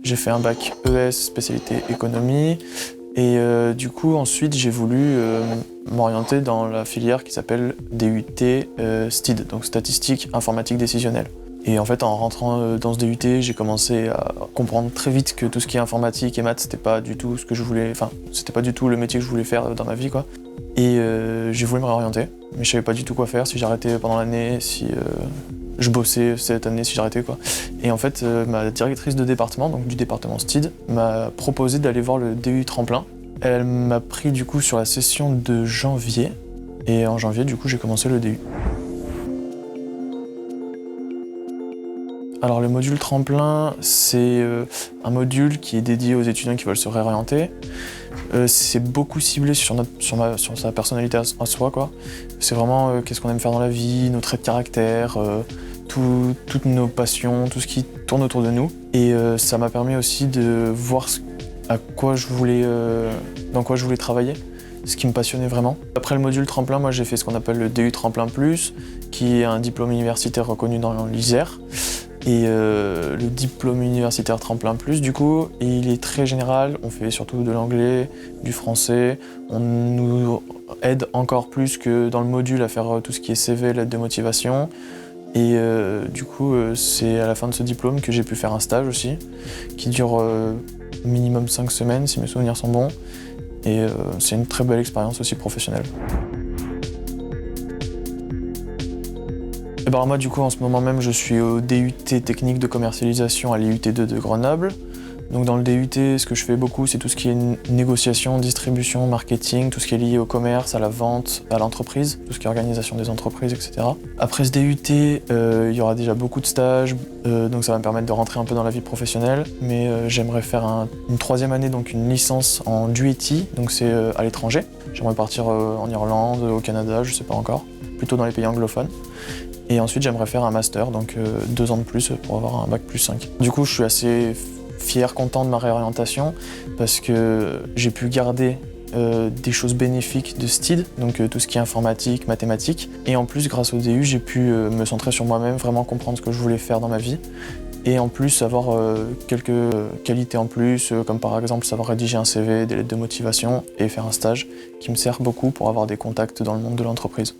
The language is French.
J'ai fait un bac ES, spécialité économie. Et du coup, ensuite, j'ai voulu m'orienter dans la filière qui s'appelle DUT STID, donc statistique informatique décisionnelle. Et en fait, en rentrant dans ce DUT, j'ai commencé à comprendre très vite que tout ce qui est informatique et maths, c'était pas du tout ce que je voulais, enfin, c'était pas du tout le métier que je voulais faire dans ma vie, quoi. Et j'ai voulu me réorienter, mais je savais pas du tout quoi faire, si j'arrêtais pendant l'année, si je bossais cette année, si j'arrêtais, quoi. Et en fait, ma directrice de département, donc du département STID, m'a proposé d'aller voir le DU Tremplin. Elle m'a pris du coup sur la session de janvier, et en janvier, du coup, j'ai commencé le DU. Alors le module Tremplin, c'est un module qui est dédié aux étudiants qui veulent se réorienter. C'est beaucoup ciblé sur sa personnalité à soi, quoi. C'est vraiment qu'est-ce qu'on aime faire dans la vie, nos traits de caractère, toutes nos passions, tout ce qui tourne autour de nous. Et ça m'a permis aussi de voir dans quoi je voulais travailler, ce qui me passionnait vraiment. Après le module Tremplin, moi j'ai fait ce qu'on appelle le DU Tremplin Plus, qui est un diplôme universitaire reconnu dans l'Isère. Et le diplôme universitaire Tremplin Plus, du coup, il est très général. On fait surtout de l'anglais, du français. On nous aide encore plus que dans le module à faire tout ce qui est CV, lettre de motivation. Et du coup, c'est à la fin de ce diplôme que j'ai pu faire un stage aussi, qui dure minimum 5 semaines, si mes souvenirs sont bons. Et c'est une très belle expérience aussi professionnelle. Et ben moi du coup en ce moment même je suis au DUT technique de commercialisation à l'IUT2 de Grenoble. Donc dans le DUT ce que je fais beaucoup c'est tout ce qui est négociation, distribution, marketing, tout ce qui est lié au commerce, à la vente, à l'entreprise, tout ce qui est organisation des entreprises, etc. Après ce DUT il y aura déjà beaucoup de stages, donc ça va me permettre de rentrer un peu dans la vie professionnelle, mais j'aimerais faire une troisième année, donc une licence en duety, donc c'est à l'étranger. J'aimerais partir en Irlande, au Canada, je sais pas encore, plutôt dans les pays anglophones. Et ensuite, j'aimerais faire un master, donc 2 ans de plus pour avoir un bac plus 5. Du coup, je suis assez fier, content de ma réorientation parce que j'ai pu garder des choses bénéfiques de STID, donc tout ce qui est informatique, mathématiques. Et en plus, grâce au DU, j'ai pu me centrer sur moi-même, vraiment comprendre ce que je voulais faire dans ma vie. Et en plus, avoir quelques qualités en plus, comme par exemple savoir rédiger un CV, des lettres de motivation et faire un stage qui me sert beaucoup pour avoir des contacts dans le monde de l'entreprise.